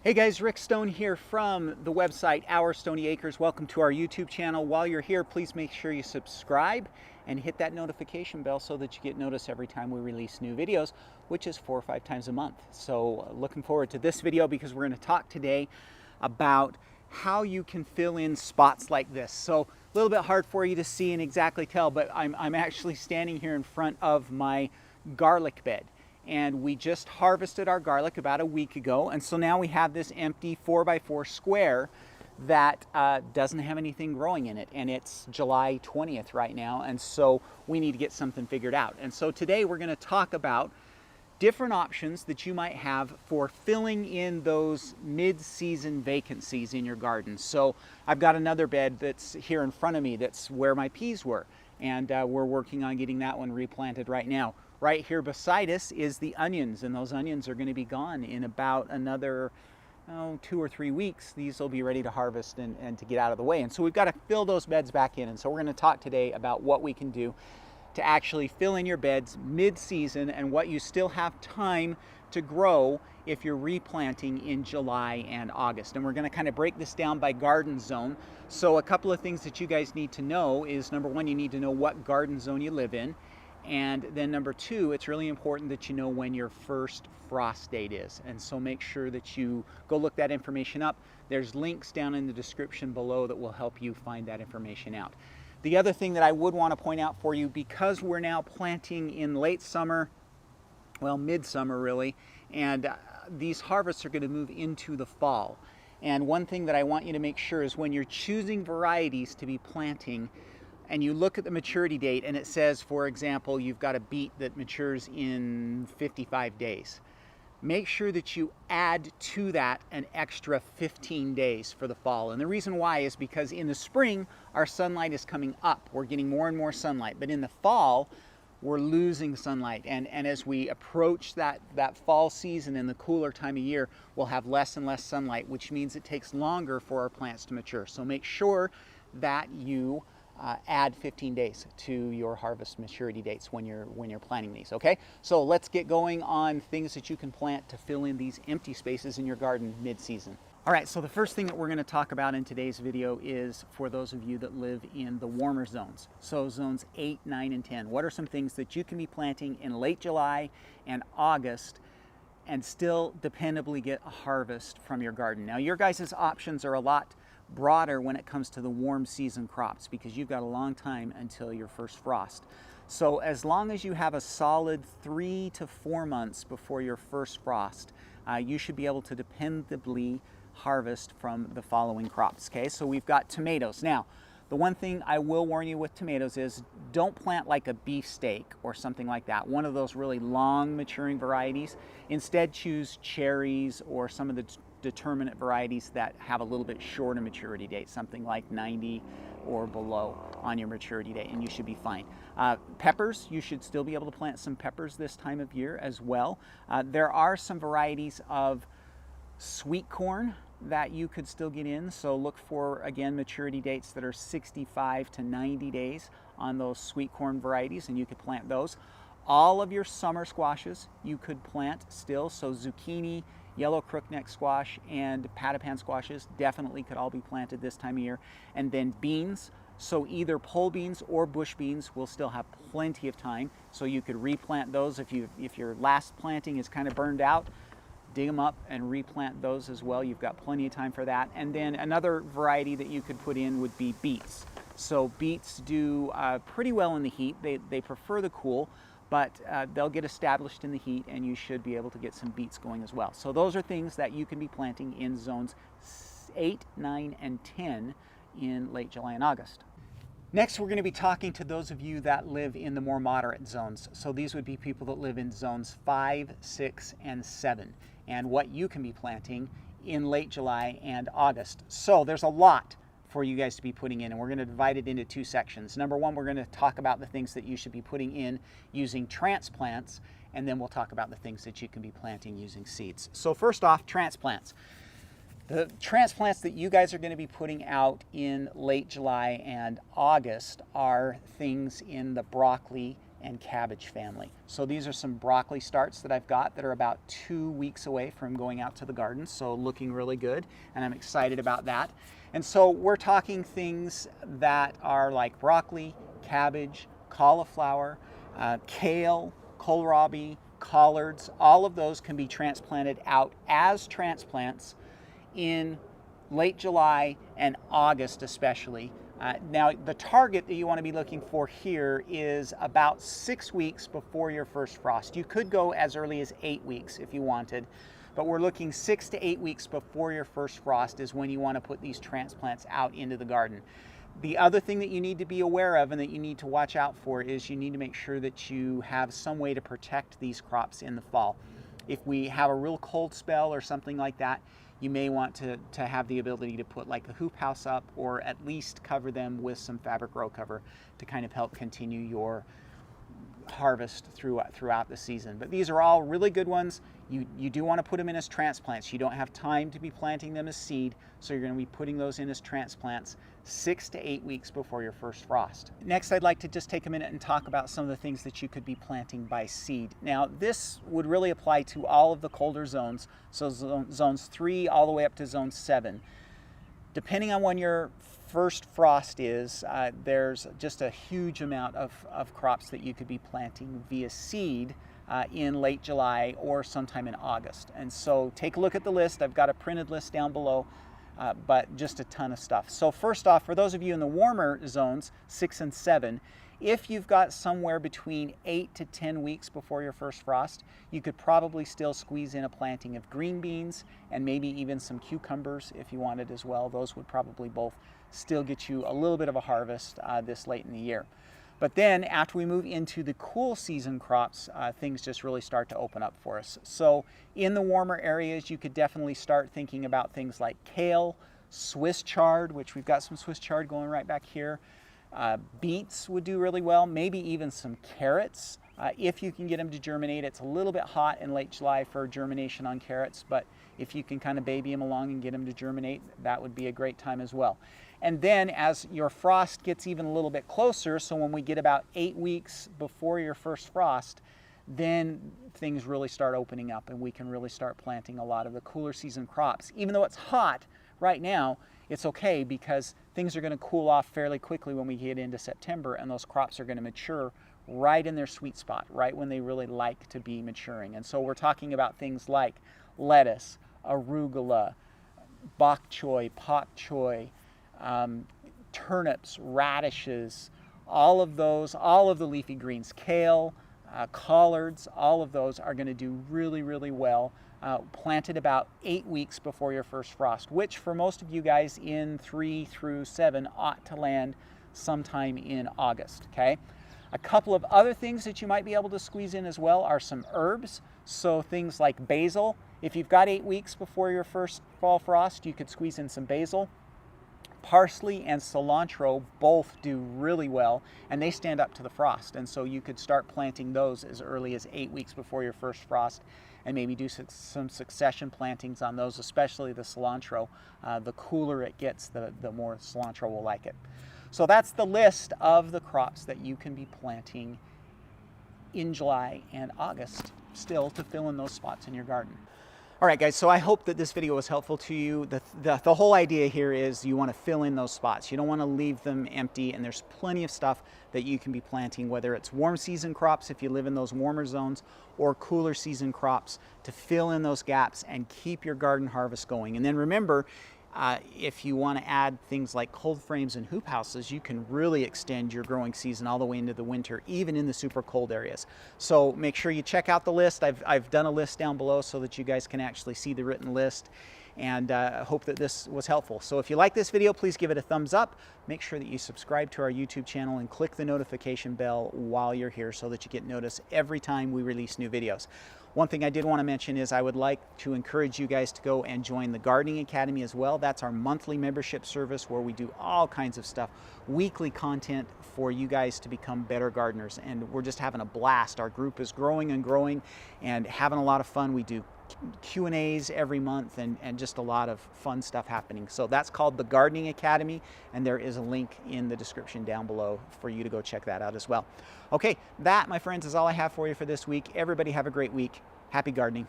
Hey guys, Rick Stone here from the website Our Stony Acres. Welcome to our YouTube channel. While you're here, please make sure you subscribe and hit that notification bell so that you get notice every time we release new videos, which is 4 or 5 times a month. So looking forward to this video because we're going to talk today about how you can fill in spots like this. So a little bit hard for you to see and exactly tell, but I'm actually standing here in front of my garlic bed. And we just harvested our garlic about a week ago, and so now we have this empty 4x4 square that doesn't have anything growing in it, and it's July 20th right now, and so we need to get something figured out. And so today we're going to talk about different options that you might have for filling in those mid-season vacancies in your garden. So I've got another bed that's here in front of me that's where my peas were, and we're working on getting that one replanted right now. Right here beside us is the onions, and those onions are going to be gone in about another 2 or 3 weeks. These will be ready to harvest and to get out of the way. And so we've got to fill those beds back in. And so we're going to talk today about what we can do to actually fill in your beds mid-season and what you still have time to grow if you're replanting in July and August. And we're going to kind of break this down by garden zone. So a couple of things that you guys need to know is, number one, you need to know what garden zone you live in. And then number two, it's really important that you know when your first frost date is. And so make sure that you go look that information up. There's links down in the description below that will help you find that information out. The other thing that I would want to point out for you, because we're now planting in late summer, well, midsummer really, and these harvests are going to move into the fall. And one thing that I want you to make sure is when you're choosing varieties to be planting, and you look at the maturity date and it says, for example, you've got a beet that matures in 55 days. Make sure that you add to that an extra 15 days for the fall. And the reason why is because in the spring, our sunlight is coming up. We're getting more and more sunlight. But in the fall, we're losing sunlight. And as we approach that fall season and the cooler time of year, we'll have less and less sunlight, which means it takes longer for our plants to mature. So make sure that you add 15 days to your harvest maturity dates when you're planting these. Okay, so let's get going on things that you can plant to fill in these empty spaces in your garden mid-season. All right, so the first thing that we're going to talk about in today's video is for those of you that live in the warmer zones. So zones 8, 9, and 10. What are some things that you can be planting in late July and August and still dependably get a harvest from your garden? Now, your guys' options are a lot broader when it comes to the warm season crops because you've got a long time until your first frost. So as long as you have a solid 3 to 4 months before your first frost, you should be able to dependably harvest from the following crops. Okay, so we've got tomatoes. Now, the one thing I will warn you with tomatoes is don't plant like a beefsteak or something like that, one of those really long maturing varieties. Instead, choose cherries or some of the determinate varieties that have a little bit shorter maturity date, something like 90 or below on your maturity date, and you should be fine. Peppers, you should still be able to plant some peppers this time of year as well. There are some varieties of sweet corn that you could still get in, so look for, again, maturity dates that are 65 to 90 days on those sweet corn varieties, and you could plant those. All of your summer squashes you could plant still, so zucchini, yellow crookneck squash, and patapan squashes definitely could all be planted this time of year. And then beans, so either pole beans or bush beans will still have plenty of time, so you could replant those. If your last planting is kind of burned out, dig them up and replant those as well. You've got plenty of time for that. And then another variety that you could put in would be beets. So beets do pretty well in the heat. They prefer the cool, but they'll get established in the heat and you should be able to get some beets going as well. So those are things that you can be planting in zones 8, 9, and 10 in late July and August. Next, we're going to be talking to those of you that live in the more moderate zones. So these would be people that live in zones 5, 6, and 7, and what you can be planting in late July and August. So there's a lot for you guys to be putting in, and we're going to divide it into 2 sections. Number one, we're going to talk about the things that you should be putting in using transplants, and then we'll talk about the things that you can be planting using seeds. So first off, transplants. The transplants that you guys are going to be putting out in late July and August are things in the broccoli and cabbage family. So these are some broccoli starts that I've got that are about 2 weeks away from going out to the garden, so looking really good, and I'm excited about that. And so we're talking things that are like broccoli, cabbage, cauliflower, kale, kohlrabi, collards. All of those can be transplanted out as transplants in late July and August especially. Now the target that you want to be looking for here is about 6 weeks before your first frost. You could go as early as 8 weeks if you wanted, but we're looking 6 to 8 weeks before your first frost is when you want to put these transplants out into the garden. The other thing that you need to be aware of and that you need to watch out for is you need to make sure that you have some way to protect these crops in the fall. If we have a real cold spell or something like that, you may want to have the ability to put like a hoop house up, or at least cover them with some fabric row cover to kind of help continue your harvest throughout the season. But these are all really good ones. You do want to put them in as transplants. You don't have time to be planting them as seed, so you're going to be putting those in as transplants 6 to 8 weeks before your first frost. Next, I'd like to just take a minute and talk about some of the things that you could be planting by seed. Now, this would really apply to all of the colder zones, so zones 3 all the way up to zone 7. Depending on when your first frost is, there's just a huge amount of crops that you could be planting via seed in late July or sometime in August. And so take a look at the list. I've got a printed list down below, but just a ton of stuff. So first off, for those of you in the warmer zones, 6 and 7, if you've got somewhere between 8 to 10 weeks before your first frost, you could probably still squeeze in a planting of green beans and maybe even some cucumbers if you wanted as well. Those would probably both still get you a little bit of a harvest this late in the year. But then after we move into the cool season crops, things just really start to open up for us. So in the warmer areas, you could definitely start thinking about things like kale, Swiss chard, which we've got some Swiss chard going right back here. Beets would do really well, maybe even some carrots if you can get them to germinate. It's a little bit hot in late July for germination on carrots, but if you can kind of baby them along and get them to germinate, that would be a great time as well. And then as your frost gets even a little bit closer, so when we get about 8 weeks before your first frost, then things really start opening up and we can really start planting a lot of the cooler season crops. Even though it's hot right now, it's okay because things are going to cool off fairly quickly when we get into September, and those crops are going to mature right in their sweet spot, right when they really like to be maturing. And so we're talking about things like lettuce, arugula, bok choy, pak choy, turnips, radishes, all of the leafy greens, kale, collards, all of those are going to do really, really well. Planted about 8 weeks before your first frost, which for most of you guys in 3 through 7 ought to land sometime in August, okay? A couple of other things that you might be able to squeeze in as well are some herbs. So things like basil. If you've got 8 weeks before your first fall frost, you could squeeze in some basil. Parsley and cilantro both do really well, and they stand up to the frost. And so you could start planting those as early as 8 weeks before your first frost, and maybe do some succession plantings on those, especially the cilantro. The cooler it gets, the more cilantro will like it. So that's the list of the crops that you can be planting in July and August still to fill in those spots in your garden. All right, guys, so I hope that this video was helpful to you. The whole idea here is you want to fill in those spots. You don't want to leave them empty, and there's plenty of stuff that you can be planting, whether it's warm season crops if you live in those warmer zones, or cooler season crops to fill in those gaps and keep your garden harvest going. And then remember, if you want to add things like cold frames and hoop houses, you can really extend your growing season all the way into the winter, even in the super cold areas. So make sure you check out the list. I've done a list down below so that you guys can actually see the written list, and I hope that this was helpful. So if you like this video, please give it a thumbs up. Make sure that you subscribe to our YouTube channel and click the notification bell while you're here so that you get notice every time we release new videos. One thing I did want to mention is I would like to encourage you guys to go and join the Gardening Academy as well. That's our monthly membership service where we do all kinds of stuff, weekly content for you guys to become better gardeners. And we're just having a blast. Our group is growing and growing and having a lot of fun. We do Q&As every month, and just a lot of fun stuff happening. So that's called the Gardening Academy, and there is a link in the description down below for you to go check that out as well. Okay, that, my friends, is all I have for you for this week. Everybody have a great week. Happy gardening.